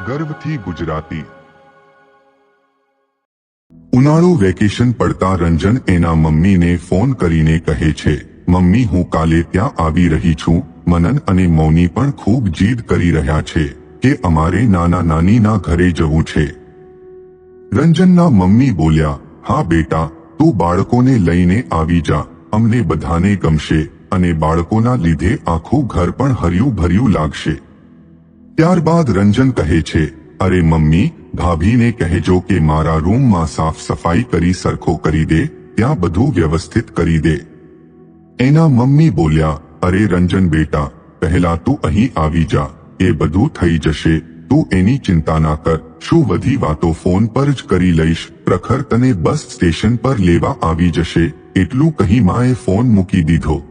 ગર્વથી ગુજરાતી। ઉનાળુ વેકેશન પડતા રંજન એના મમ્મીને ફોન કરીને કહે છે, મમ્મી હું કાલે ત્યાં આવી રહી છું। મનન અને મૌની પણ ખૂબ જીદ કરી રહ્યા છે કે અમારે નાના નાનીના ઘરે જવું છે। રંજનના મમ્મી બોલ્યા, હા બેટા, તું બાળકોને લઈને આવી જા, અમને બધાને ગમશે અને બાળકોના લીધે આખું ઘર પણ હર્યું ભર્યું લાગશે। ત્યારબાદ રંજન કહે છે, અરે મમ્મી, ભાભીને કહેજો કે મારા રૂમમાં સાફ સફાઈ કરી સરખો કરી દે, ત્યાં બધું વ્યવસ્થિત કરી દે। એના મમ્મી બોલ્યા, અરે રંજન બેટા, પહેલા તું અહીં આવી જા, એ બધું થઈ જશે, તું એની ચિંતા ના કર। શું બધી વાતો ફોન પર જ કરી લઈશ, પ્રખર તને બસ સ્ટેશન પર લેવા આવી જશે। એટલું કહી માએ ફોન મૂકી દીધો।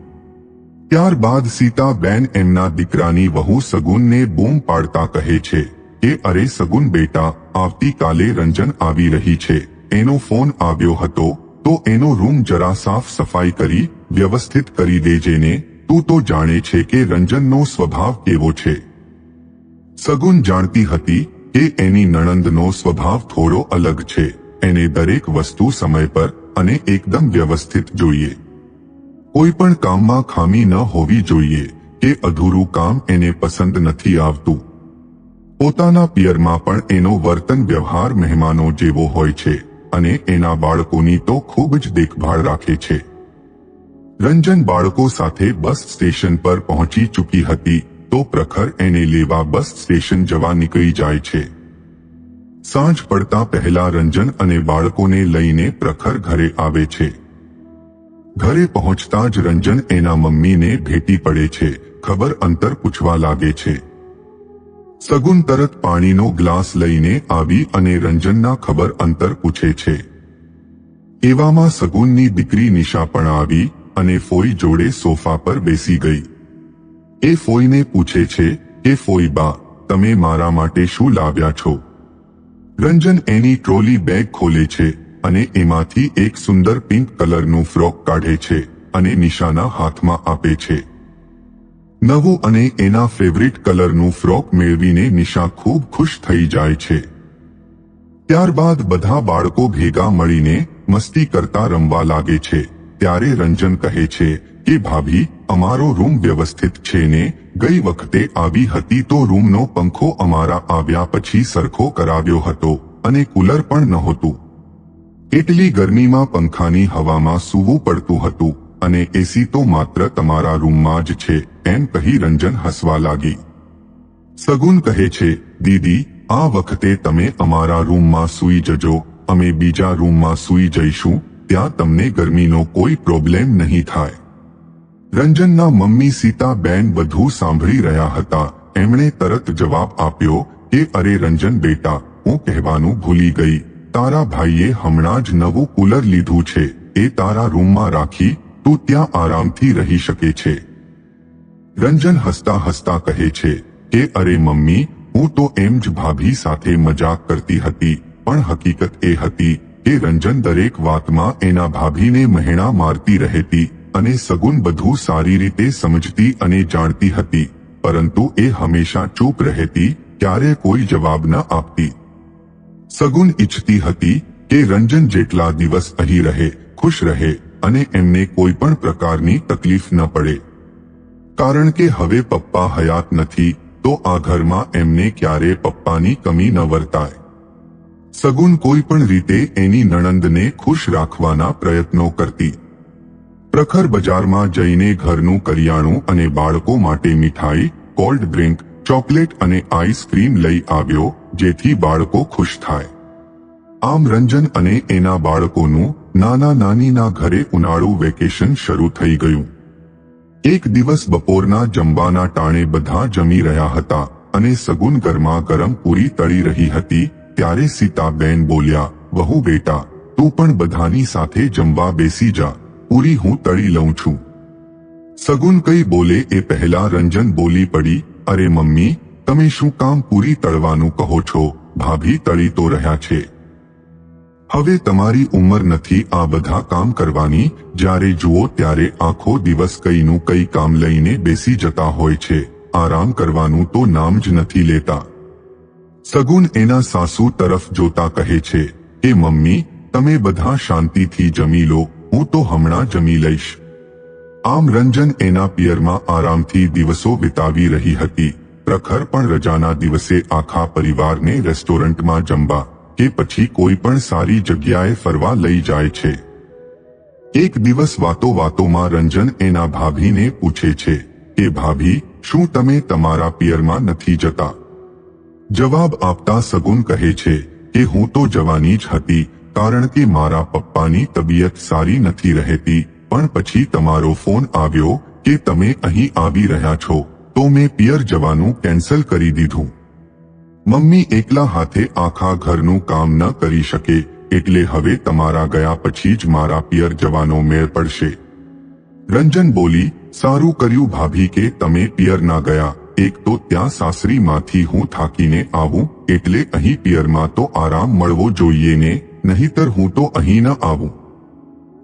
ત્યારબાદ સીતાબેન એમના દીકરાની વહુ સગુનને બૂમ પાડતા કહે છે કે અરે સગુન બેટા, આવતીકાલે રંજન આવી રહી છે, એનો ફોન આવ્યો હતો તો એનો રૂમ જરા સાફ સફાઈ કરી વ્યવસ્થિત કરી દેજે ને। તું તો જાણે છે કે રંજનનો સ્વભાવ કેવો છે। સગુન જાણતી હતી કે એની નણંદનો સ્વભાવ થોડો અલગ છે, એને દરેક વસ્તુ સમય પર અને એકદમ વ્યવસ્થિત જોઈએ। કોઈ પણ કામમાં ખામી ન હોવી જોઈએ કે અધૂરું કામ એને પસંદ નથી આવતું। પોતાના પિયરમાં પણ એનો વર્તન વ્યવહાર મહેમાનો જેવો હોય છે અને એના બાળકોની તો ખૂબ જ દેખભાળ રાખે છે। રંજન બાળકો સાથે બસ સ્ટેશન પર પહોંચી ચૂકી હતી તો પ્રખર એને લેવા બસ સ્ટેશન જવા નીકળી જાય છે। સાંજ પડતા પહેલા રંજન અને બાળકોને લઈને પ્રખર ઘરે આવે છે। ઘરે પહોંચતા જ રંજન એના મમ્મીને ભેટી પડે છે, ખબર અંતર પૂછવા લાગે છે। સગુન તરત પાણીનો ગ્લાસ લઈને આવી અને રંજનના ખબર અંતર પૂછે છે। એવામાં સગુનની દીકરી નિશા પણ આવી અને ફોઈ જોડે સોફા પર બેસી ગઈ। એ ફોઈને પૂછે છે કે ફોઈ બા, તમે મારા માટે શું લાવ્યા છો? રંજન એની ટ્રોલી બેગ ખોલે છે અને એમાંથી એક સુંદર પિંક કલરનું ફ્રોક કાઢે છે અને નિશાના હાથમાં આપે છે। નવું અને એના ફેવરિટ કલરનું ફ્રોક મેળવીને નિશા ખૂબ ખુશ થઈ જાય છે। ત્યારબાદ બધા બાળકો ભેગા મળીને મસ્તી કરતા રમવા લાગે છે। ત્યારે રંજન કહે છે કે ભાભી, અમારો રૂમ વ્યવસ્થિત છે ને? ગઈ વખતે આવી હતી તો રૂમનો પંખો અમારા આવ્યા પછી સરખો કરાવ્યો હતો અને કુલર પણ નહોતું। એટલી ગરમીમાં પંખાની હવામાં સૂવું પડતું હતું અને એસી તો માત્ર તમારા રૂમમાં જ છે, એમ કહી રંજન હસવા લાગી। સગુન કહે છે, દીદી, આ વખતે તમે અમારા રૂમમાં સૂઈ જજો, અમે બીજા રૂમમાં સૂઈ જઈશું, ત્યાં તમને ગરમીનો કોઈ પ્રોબ્લેમ નહીં થાય। રંજનના મમ્મી સીતાબેન બધું સાંભળી રહ્યા હતા। એમણે તરત જવાબ આપ્યો કે અરે રંજન બેટા, હું કહેવાનું ભૂલી ગઈ, તારા ભાઈએ હમણાં જ નવું કુલર લીધું છે, એ તારા રૂમમાં રાખી તું ત્યાં આરામથી રહી શકે છે। રંજન હસતા હસતા કહે છે કે અરે મમ્મી, હું તો એમ જ ભાભી સાથે મજાક કરતી હતી, પણ હકીકત એ હતી કે રંજન દરેક વાતમાં એના ભાભીને મહેણા મારતી રહેતી અને સગુન બધું સારી રીતે સમજતી અને જાણતી હતી, પરંતુ એ હંમેશા ચૂપ રહેતી, ક્યારે કોઈ જવાબ ન આપતી। સગુન ઈચ્છતી હતી કે રંજન જેટલા દિવસ અહીં રહે, ખુશ રહે અને એમને કોઈ પણ પ્રકારની તકલીફ ન પડે, કારણ કે હવે પપ્પા હયાત નથી તો આ ઘરમાં એમને ક્યારે પપ્પાની કમી ન વર્તાય। સગુન કોઈ પણ રીતે એની નણંદને ખુશ રાખવાના પ્રયત્નો કરતી। પ્રખર બજારમાં જઈને ઘરનું કરિયાણું અને બાળકો માટે મીઠાઈ, કોલ્ડ ડ્રિંક, ચોકલેટ અને આઈસ્ક્રીમ લઈ આવ્યો, જેથી બાળકો ખુશ થાય। આમ રંજન અને એના બાળકોનું નાના નાનીના ઘરે ઉનાળુ વેકેશન શરૂ થઈ ગયું। એક દિવસ બપોરના જમવાના ટાણે બધા જમી રહ્યા હતા અને સગુન ગરમા ગરમ પૂરી તળી રહી હતી। ત્યારે સીતાબેન બોલ્યા, વહુ બેટા, તું પણ બધાની સાથે જમવા બેસી જા, પૂરી હું તળી લઉં છું। સગુન કઈ બોલે એ પહેલા રંજન બોલી પડી, અરે મમ્મી, તમે શું કામ પૂરી તળવાનું કહો છો? ભાભી તળી તો રહ્યા છે। હવે તમારી ઉંમર નથી આ બધા કામ કરવાની, જ્યારે જુઓ ત્યારે આખો દિવસ કઈનું કઈ કામ લઈને બેસી જતા હોય છે, આરામ કરવાનું તો નામ જ નથી લેતા। સગુન એના સાસુ તરફ જોતા કહે છે કે મમ્મી તમે બધા શાંતિથી જમી લો, હું તો હમણાં જમી લઈશ. આમ રંજન એના પિયરમાં આરામથી દિવસો વિતાવી રહી હતી. પ્રખર પણ રજાના દિવસે આખા પરિવારને રેસ્ટોરન્ટમાં જમવા કે પછી કોઈ પણ સારી જગ્યાએ ફરવા લઈ જાય છે. એક દિવસ વાતોમાં રંજન એના ભાભીને પૂછે છે કે ભાભી શું તમે તમારા પિયરમાં નથી જતા? જવાબ આપતા સગુન કહે છે કે હું તો જવાની જ હતી, કારણ કે મારા પપ્પાની તબિયત સારી નથી રહેતી, પણ પછી તમારો ફોન આવ્યો કે તમે અહીં આવી રહ્યા છો તો મેં પિયર જવાનું કેન્સલ કરી દીધું. મમ્મી એકલા હાથે આખા ઘરનું કામ ન કરી શકે, એટલે હવે તમારા ગયા પછી જ મારા પિયર જવાનો મેળ પડશે. રંજન બોલી, સારું કર્યું ભાભી કે તમે પિયર ના ગયા. એક તો ત્યાં સાસરીમાંથી હું થાકીને આવું, એટલે અહીં પિયરમાં તો આરામ મળવો જોઈએ ને, નહીતર હું તો અહીં ન આવું.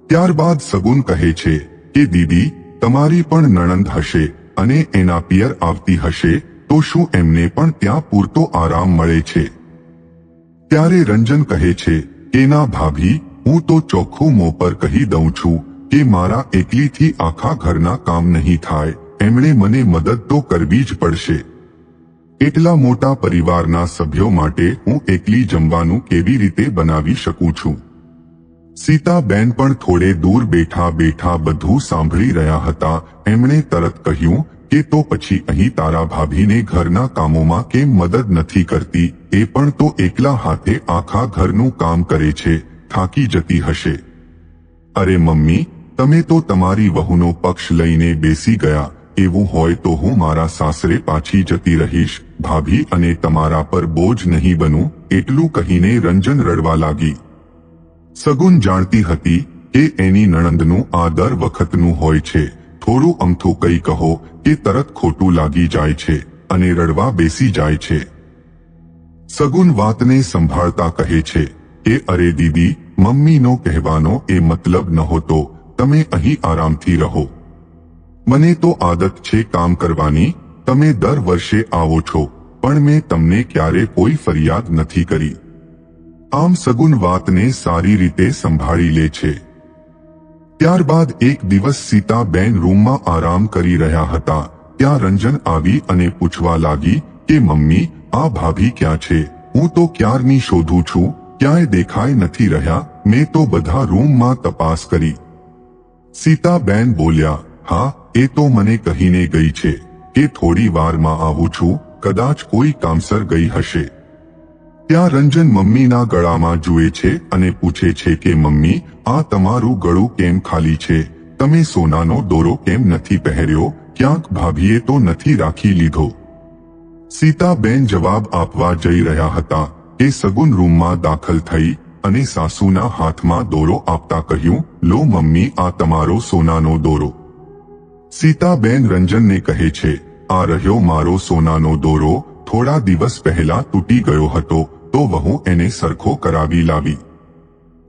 ત્યારબાદ સગુન કહે છે કે દીદી તમારી પણ નણંદ હશે અને એના પિયર આવતી હશે, તો શું એમને પણ ત્યાં પૂરતો આરામ મળે છે? ત્યારે રંજન કહે છે કે ના ભાભી, હું તો ચોખ્ખું મોં પર કહી દઉં છું કે મારા એકલીથી આખા ઘરના કામ નહીં થાય, એમણે મને મદદ તો કરવી જ પડશે. એટલા મોટા પરિવારના સભ્યો માટે હું એકલી જમવાનું કેવી રીતે બનાવી શકું છું? સીતાબેન પણ થોડે દૂર બેઠા બેઠા બધું સાંભળી રહ્યા હતા. એમણે તરત કહ્યું કે તો પછી અહીં તારા ભાભીને ઘરના કામોમાં કેમ મદદ નથી કરતી? એ પણ તો એકલા હાથે આખા ઘરનું કામ કરે છે, થાકી જતી હશે. અરે મમ્મી, તમે તો તમારી વહુનો પક્ષ લઈને બેસી ગયા. એવું હોય તો હું મારા સાસરે પાછી જતી રહીશ ભાભી, અને તમારા પર બોજ નહીં બનું. એટલું કહીને રંજન રડવા લાગી. સગુન જાણતી હતી કે એની નણંદનું આ દર વખતનું હોય છે. થોડું અમથું કંઈ કહો કે તરત ખોટું લાગી જાય છે અને રડવા બેસી જાય છે. સગુન વાતને સંભાળતા કહે છે કે અરે દીદી, મમ્મીનો કહેવાનો એ મતલબ નહોતો. તમે અહીં આરામથી રહો. મને તો આદત છે કામ કરવાની. તમે દર વર્ષે આવો છો, પણ મેં તમને ક્યારે કોઈ ફરિયાદ નથી કરી. આમ સગુન વાતને સારી રીતે સંભાળી લે છે. ત્યારબાદ એક દિવસ સીતાબેન રૂમમાં આરામ કરી રહ્યા હતા. ત્યાં રંજન આવી અને પૂછવા લાગી કે મમ્મી, આ ભાભી ક્યાં છે? હું તો ક્યારની શોધું છું, ક્યાંય દેખાઈ નથી રહ્યા. મેં તો બધા રૂમમાં તપાસ કરી. સીતાબેન બોલ્યા, હા, એ તો મને કહીને ગઈ છે કે થોડી વારમાં આવું છું, કદાચ કોઈ કામસર ગઈ હશે. ત્યાં રંજન મમ્મીના ગળામાં જુએ છે અને પૂછે છે કે મમ્મી, આ તમારું ગળું કેમ ખાલી છે? તમે સોનાનો દોરો કેમ નથી પહેર્યો? ક્યાંક ભાભીએ તો નથી રાખી લીધો? સીતાબેન જવાબ આપવા જઈ રહ્યા હતા કે સગુન રૂમમાં દાખલ થઈ અને સાસુના હાથમાં દોરો આપતા કહ્યું, લો મમ્મી, આ તમારો સોનાનો દોરો. સીતાબેન રંજનને કહે છે, આ રહ્યો મારો સોનાનો દોરો. થોડા દિવસ પહેલા તૂટી ગયો હતો તો વહુ એને સરખો કરાવી લાવી.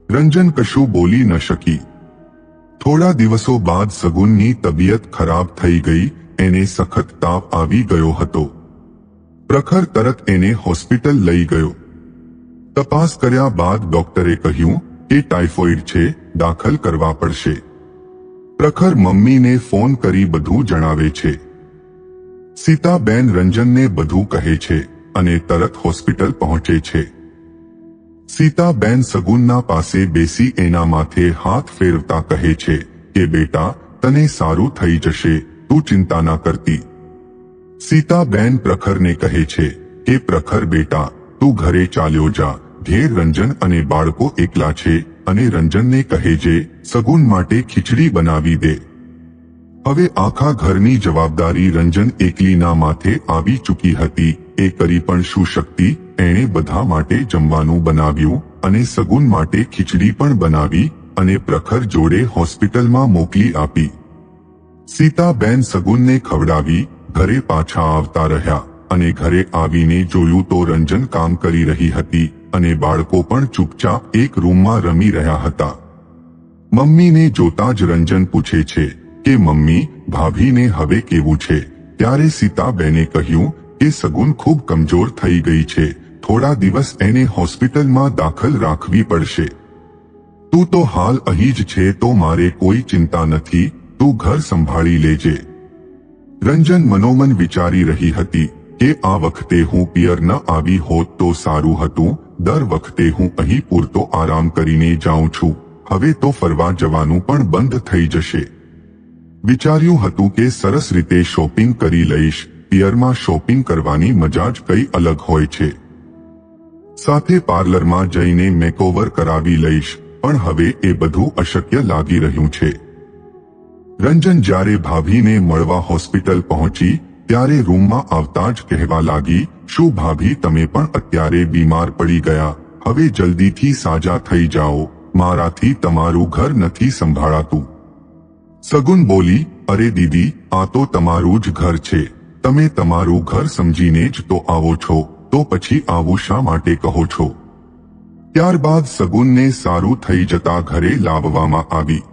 રંજન કશું બોલી ન શકી. થોડા દિવસો બાદ સગુનની તબિયત ખરાબ થઈ ગઈ. એને સખત તાવ આવી ગયો હતો. પ્રખર તરત એને હોસ્પિટલ લઈ ગયો. તપાસ કર્યા બાદ ડોક્ટરે કહ્યું કે ટાઇફોઇડ છે, દાખલ કરવા પડશે. પ્રખર મમ્મીને ફોન કરી બધું જણાવે છે. સીતાબેન રંજનને બધું કહે છે અને તરત હોસ્પિટલ પહોંચે છે. સીતાબેન સગુનના પાસે બેસી એના માથે હાથ ફેરવતા કહે છે કે બેટા, તને સારું થઈ જશે, તું ચિંતા ના કરતી. સીતાબેન પ્રખરને કહે છે કે પ્રખર બેટા, તું ઘરે ચાલ્યો જા. ઘેર રંજન અને બાળકો એકલા છે અને રંજનને કહેજે સગુન માટે ખીચડી બનાવી દે. હવે આખા ઘરની જવાબદારી રંજન એકલીના માથે આવી ચૂકી હતી. એ કરી પણ શું શકતી? એણે બધા માટે જમવાનું બનાવ્યું અને સગુન માટે ખીચડી પણ બનાવી અને પ્રખર જોડે હોસ્પિટલમાં મોકલી આપી. સીતાબેન સગુનને ખવડાવી ઘરે પાછા આવતા રહ્યા અને ઘરે આવીને જોયું તો રંજન કામ કરી રહી હતી અને બાળકો પણ ચૂપચાપ એક રૂમમાં રમી રહ્યા હતા. મમ્મીને જોતા જ રંજન પૂછે છે કે મમ્મી, ભાભીને હવે કેવું છે? ત્યારે સીતાબેને કહ્યું કે સગુન ખૂબ કમજોર થઈ ગઈ છે, થોડા દિવસ એને હોસ્પિટલમાં દાખલ રાખવી પડશે. તું તો હાલ અહીં જ છે તો મારે કોઈ ચિંતા નથી, તું ઘર સંભાળી લેજે. રંજન મનોમન વિચારી રહી હતી કે આ વખતે હું પિયર ન આવી હોત તો સારું હતું. દર વખતે હું અહીં પૂરતો આરામ કરીને જાઉં છું, હવે તો ફરવા જવાનું પણ બંધ થઈ જશે. વિચાર્યું હતું કે સરસ રીતે શોપિંગ કરી લઈશ. પિયરમાં શોપિંગ કરવાની મજા જ કઈ અલગ હોય છે. સાથે પાર્લરમાં જઈને મેકઓવર કરાવી લઈશ, પણ હવે એ બધું અશક્ય લાગી રહ્યું છે. રંજન જ્યારે ભાભીને મળવા હોસ્પિટલ પહોંચી ત્યારે રૂમમાં આવતા જ કહેવા લાગી, શું ભાભી તમે પણ અત્યારે બીમાર પડી ગયા? હવે જલ્દીથી સાજા થઈ જાઓ, મારાથી તમારું ઘર નથી સંભાળાતું. સગુન બોલી, અરે દીદી, આ તો તમારું જ ઘર છે, તમે તમારું ઘર સમજીને જ તો આવો છો, તો પછી આવું શા માટે કહો છો? ત્યારબાદ સગુનને સારું થઈ જતા ઘરે લાવવામાં આવી.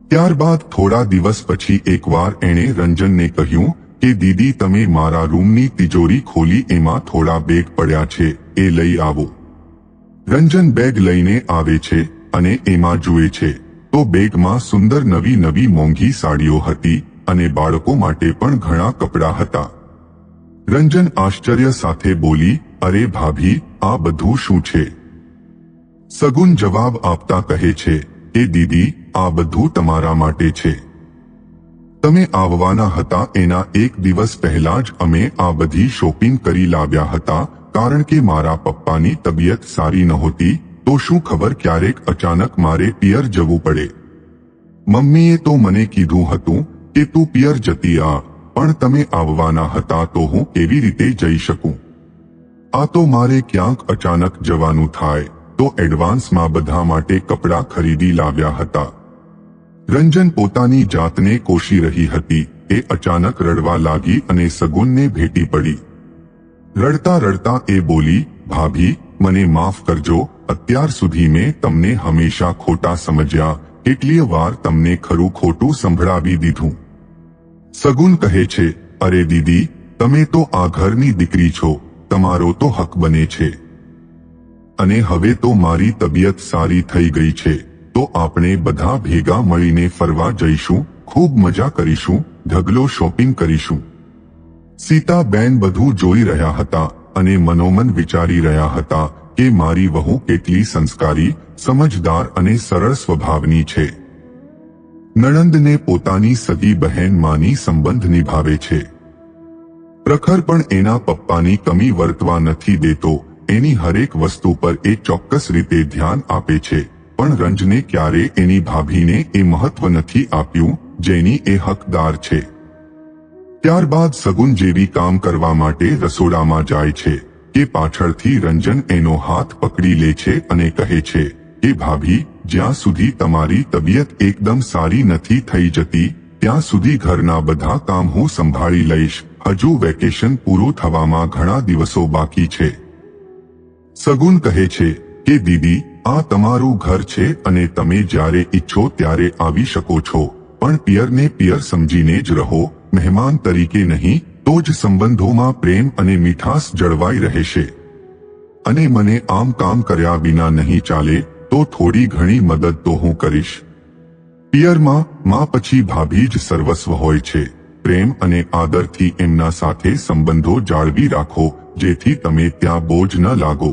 ત્યારબાદ થોડા દિવસ પછી એકવાર એણે રંજનને કહ્યું કે દીદી તમે મારા રૂમની તિજોરી ખોલી, એમાં થોડા બેગ પડ્યા છે, એ લઈ આવો. રંજન બેગ લઈને આવે છે અને એમાં જુએ છે તો બેગમાં સુંદર નવી નવી મોંઘી સાડીઓ હતી અને બાળકો માટે પણ ઘણા કપડાં હતા. રંજન આશ્ચર્ય સાથે બોલી, અરે ભાભી, આ બધું શું છે? સગુન જવાબ આપતા કહે છે કે દીદી, આ બધું તમારા માટે છે. તમે આવવાના હતા એના એક દિવસ પહેલા જ અમે આ બધી શોપિંગ કરી લાવ્યા હતા, કારણ કે મારા પપ્પાની તબિયત સારી નહોતી, તો શું ખબર ક્યારેક અચાનક મારે પિયર જવું પડે. મમ્મીએ તો મને કીધું હતું કે તું પિયર જતી આ, પણ તમે આવવાના હતા તો હું કેવી રીતે જઈ શકું? આ તો મારે ક્યાંક અચાનક જવાનું થાય તો એડવાન્સમાં બધા માટે કપડાં ખરીદી લાવ્યા હતા. રંજન પોતાની જાતને કોશી રહી હતી એ અચાનક રડવા લાગી અને સગુનને ભેટી પડી. રડતા રડતા એ બોલી, ભાભી, મને માફ કરજો, અત્યાર સુધી મેં તમને હંમેશા ખોટા સમજ્યા, કેટલીય વાર તમને ખરું ખોટું સંભળાવી દીધું. સગુન કહે છે, અરે દીદી, તમે તો આ ઘરની દીકરી છો, તમારો તો હક બને છે. અને હવે તો મારી તબિયત સારી થઈ ગઈ છે તો આપણે બધા ભેગા મળીને ફરવા જઈશું, ખૂબ મજા કરીશું, ઢગલો શોપિંગ કરીશું. સીતાબેન બધું જોઈ રહ્યા હતા અને મનોમન વિચારી રહ્યા હતા કે મારી વહુ કેટલી સંસ્કારી, સમજદાર અને સરળ સ્વભાવની છે. નણંદને પોતાની સગી બહેન માની સંબંધ નિભાવે છે. પ્રખર પણ એના પપ્પાની કમી વર્તવા નથી દેતો, એની હરેક વસ્તુ પર એ ચોક્કસ રીતે ધ્યાન આપે છે. પણ રંજને ક્યારે એની ભાભીને એ મહત્વ નથી આપ્યું જેની એ હકદાર છે. ત્યારબાદ સગુન જેવી કામ કરવા માટે રસોડામાં જાય છે કે પાછળથી રંજન એનો હાથ પકડી લે છે અને કહે છે કે ભાભી, જ્યાં સુધી તમારી તબિયત એકદમ સારી નથી થઈ જતી ત્યાં સુધી ઘરના બધા કામ હું સંભાળી લઈશ. હજુ વેકેશન પૂરું થવામાં ઘણા દિવસો બાકી છે. સગુન કહે છે કે દીદી, આ તમારું ઘર છે અને તમે જ્યારે ઈચ્છો ત્યારે આવી શકો છો, પણ પિયરને પિયર સમજીને જ રહો, મહેમાન તરીકે નહીં, તો જ સંબંધોમાં પ્રેમ અને મીઠાશ જળવાઈ રહેશે. અને મને આમ કામ કર્યા વિના નહીં ચાલે તો થોડી ઘણી મદદ તો હું કરીશ. પિયરમાં માં પછી ભાભી જ સર્વસ્વ હોય છે. પ્રેમ અને આદરથી એમના સાથે સંબંધો જાળવી રાખો, જેથી તમે ત્યાં બોજ ન લાગો.